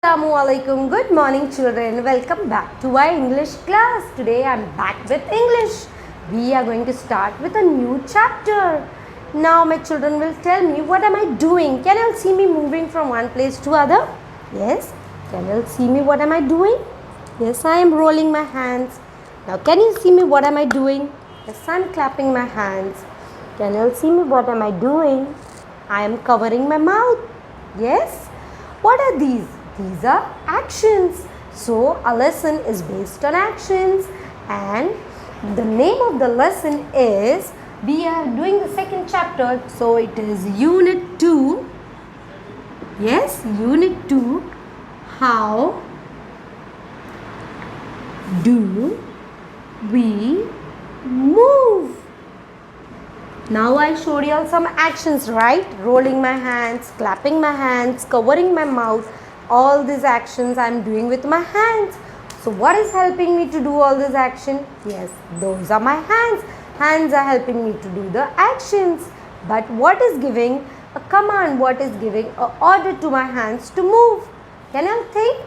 Assalamualaikum. Good morning children. Welcome back to our English class. Today I am back with English. We are going to start with a new chapter. Now my children will tell me what am I doing. Can you all see me moving from one place to other? Yes. Can you all see me what am I doing? Yes, I am rolling my hands. Now can you see me what am I doing? Yes, I am clapping my hands. Can you all see me what am I doing? I am covering my mouth. Yes. What are these? These are actions. So a lesson is based on actions, and the name of the lesson is, we are doing the second chapter, so it is unit 2. Yes, unit 2. How do we move? Now I showed you all some actions, right? Rolling my hands, clapping my hands, covering my mouth. All these actions I am doing with my hands. So what is helping me to do all this action? Yes, those are my hands. Hands are helping me to do the actions. But what is giving a command? What is giving an order to my hands to move? Can you think?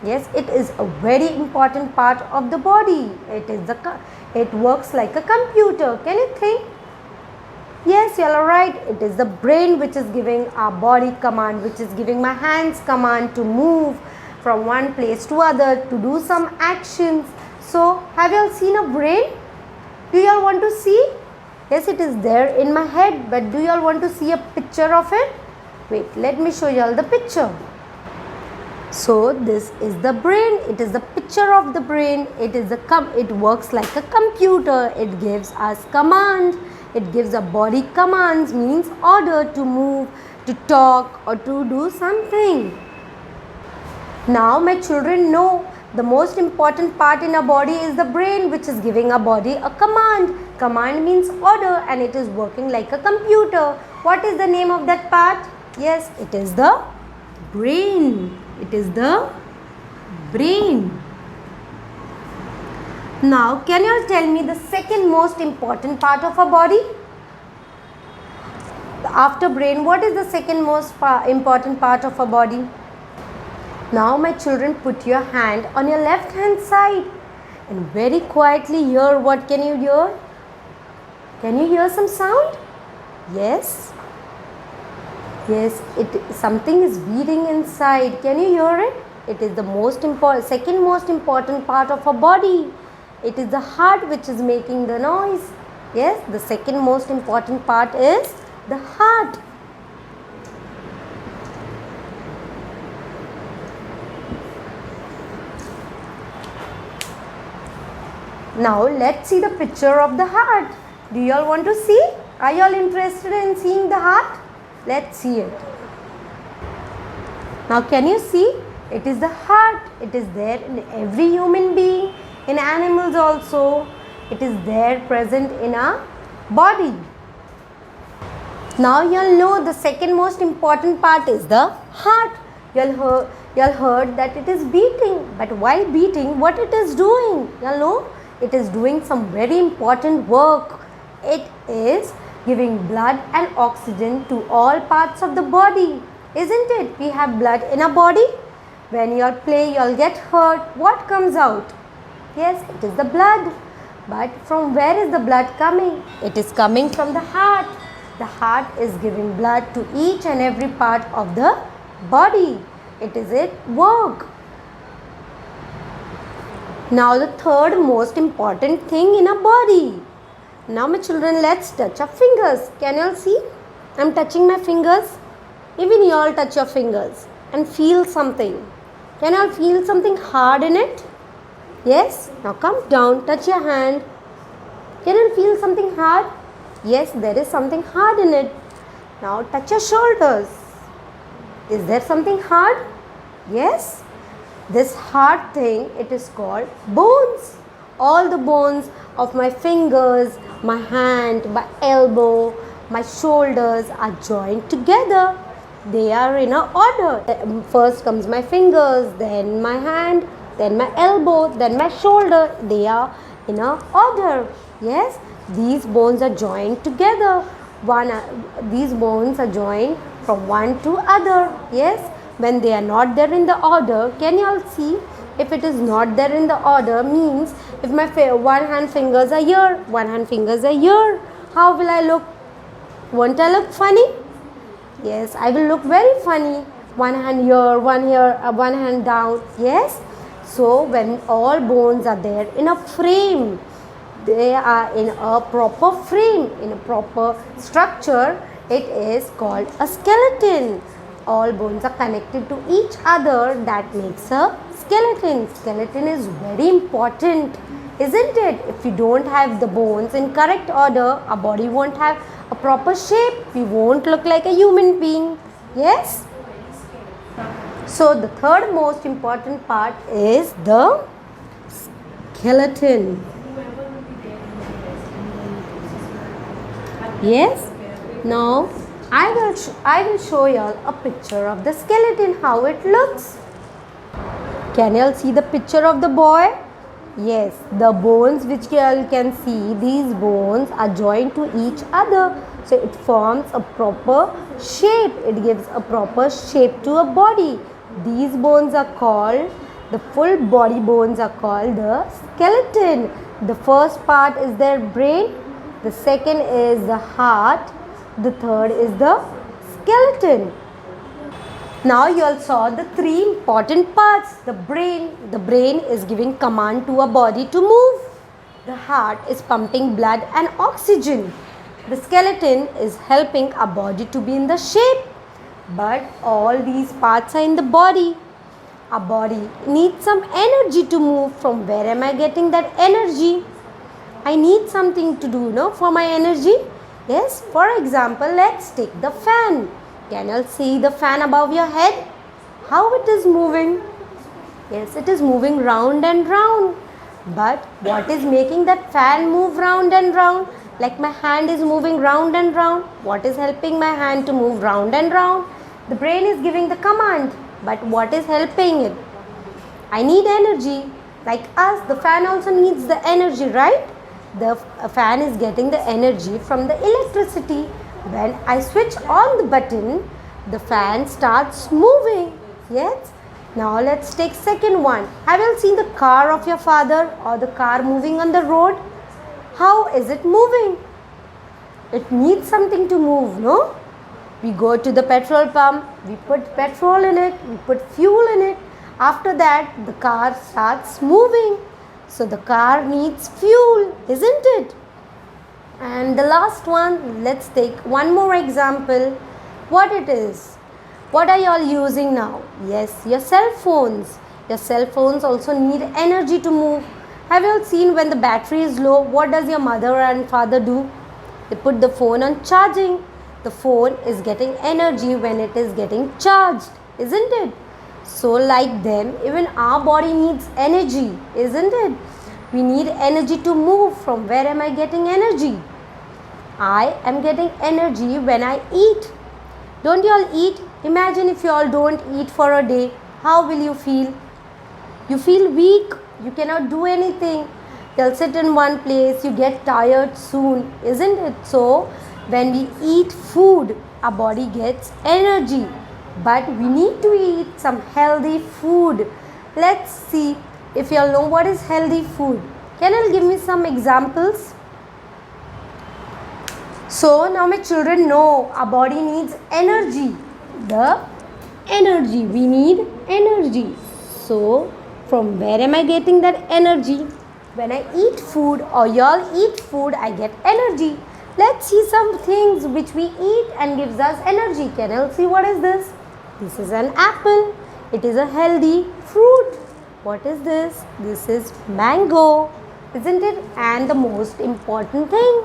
Yes, it is a very important part of the body. It works like a computer. Can you think? Yes, you are right. It is the brain which is giving our body command, which is giving my hands command to move from one place to other, to do some actions. So, have you all seen a brain? Do you all want to see? Yes, it is there in my head, but do you all want to see a picture of it? Wait, let me show you all the picture. So, this is the brain. It is the picture of the brain. It works like a computer. It gives us command. It gives a body commands, means order to move, to talk, or to do something. Now my children know the most important part in a body is the brain, which is giving a body a command. Command means order, and it is working like a computer. What is the name of that part? Yes, it is the brain. It is the brain. Now, can you all tell me the second most important part of our body? After brain, what is the second most important part of our body? Now, my children, put your hand on your left hand side and very quietly hear. What can you hear? Can you hear some sound? Yes. Yes, something is beating inside. Can you hear it? It is the second most important part of our body. It is the heart which is making the noise. Yes, the second most important part is the heart. Now let's see the picture of the heart. Do you all want to see? Are you all interested in seeing the heart? Let's see it. Now can you see? It is the heart. It is there in every human being. In animals also, it is there present in our body. Now you all know the second most important part is the heart. You all heard that it is beating, but while beating, what it is doing? You all know it is doing some very important work. It is giving blood and oxygen to all parts of the body, isn't it? We have blood in our body. When you all play, you all get hurt. What comes out? Yes, it is the blood. But from where is the blood coming? It is coming from the heart. The heart is giving blood to each and every part of the body. It is its work. Now the third most important thing in our body. Now my children, let's touch our fingers. Can you all see? I am touching my fingers. Even you all touch your fingers and feel something. Can you all feel something hard in it? Yes, now come down, touch your hand. Can you feel something hard? Yes, there is something hard in it. Now touch your shoulders. Is there something hard? Yes. This hard thing, it is called bones. All the bones of my fingers, my hand, my elbow, my shoulders are joined together. They are in an order. First comes my fingers, then my hand, then my elbow, then my shoulder. They are in a order. Yes, these bones are joined together. These bones are joined from one to other. Yes, when they are not there in the order, can you all see? If it is not there in the order, means if my one hand fingers are here, one hand fingers are here, how will I look? Won't I look funny? Yes, I will look very funny. One hand here, one hand down. Yes. So when all bones are there in a frame, they are in a proper frame, in a proper structure, it is called a skeleton. All bones are connected to each other, that makes a skeleton. Skeleton is very important, isn't it? If we don't have the bones in correct order, our body won't have a proper shape. We won't look like a human being. Yes? So the third most important part is the skeleton. Yes? Now I will show you all a picture of the skeleton, how it looks. Can you all see the picture of the boy? Yes, the bones which you all can see, these bones are joined to each other. So it forms a proper shape. It gives a proper shape to a body. These bones are called, the full body bones are called the skeleton. The first part is their brain. The second is the heart. The third is the skeleton. Now you all saw the three important parts. The brain is giving command to a body to move. The heart is pumping blood and oxygen. The skeleton is helping our body to be in the shape. But all these parts are in the body. Our body needs some energy to move. From where am I getting that energy? I need something to do, no, for my energy. Yes, for example, let's take the fan. Can you see the fan above your head? How it is moving? Yes, it is moving round and round. But what is making that fan move round and round? Like my hand is moving round and round. What is helping my hand to move round and round? The brain is giving the command. But what is helping it? I need energy. Like us, the fan also needs the energy, right? The fan is getting the energy from the electricity. When I switch on the button, the fan starts moving. Yes. Now let's take second one. Have you seen the car of your father or the car moving on the road? How is it moving? It needs something to move, no? We go to the petrol pump, we put petrol in it, we put fuel in it. After that, the car starts moving. So the car needs fuel, isn't it? And the last one, let's take one more example. What it is? What are you all using now? Yes, your cell phones. Your cell phones also need energy to move. Have you all seen when the battery is low, what does your mother and father do? They put the phone on charging. The phone is getting energy when it is getting charged, isn't it? So like them, even our body needs energy, isn't it? We need energy to move. From where am I getting energy? I am getting energy when I eat. Don't you all eat? Imagine if you all don't eat for a day. How will you feel? You feel weak. You cannot do anything. You'll sit in one place. You get tired soon, isn't it? So when we eat food, our body gets energy. But we need to eat some healthy food. Let's see if you all know what is healthy food. Can you give me some examples? So now my children know our body needs energy. The energy, we need energy. So from where am I getting that energy? When I eat food or y'all eat food, I get energy. Let's see some things which we eat and gives us energy. Can you see what is this? This is an apple. It is a healthy fruit. What is this? This is mango, isn't it? And the most important thing,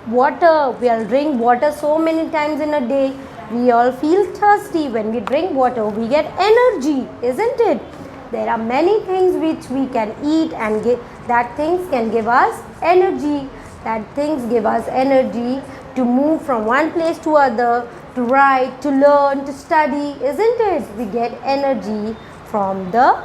water. We all drink water so many times in a day. We all feel thirsty. When we drink water, we get energy, isn't it? There are many things which we can eat and that things can give us energy. That things give us energy to move from one place to other, to write, to learn, to study, isn't it? We get energy from the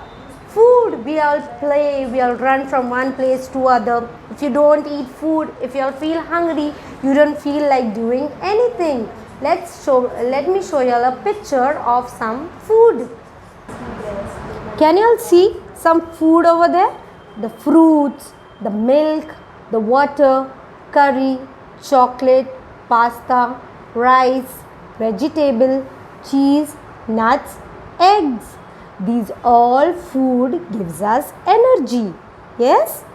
food. We all play, we all run from one place to other. If you don't eat food, if you all feel hungry, you don't feel like doing anything. Let me show you all a picture of some food. Can you all see some food over there? The fruits, the milk, the water, curry, chocolate, pasta, rice, vegetable, cheese, nuts, eggs. These all food gives us energy. Yes?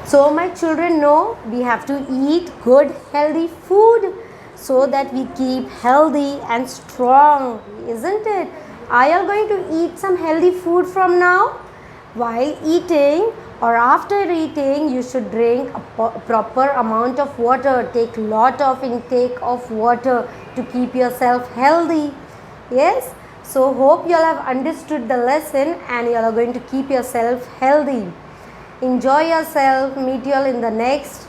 So my children know we have to eat good healthy food so that we keep healthy and strong, isn't it? Are you going to eat some healthy food from now? While eating or after eating, you should drink a proper amount of water. Take lot of intake of water to keep yourself healthy. Yes? So hope you all have understood the lesson and you all are going to keep yourself healthy. Enjoy yourself. Meet you all in the next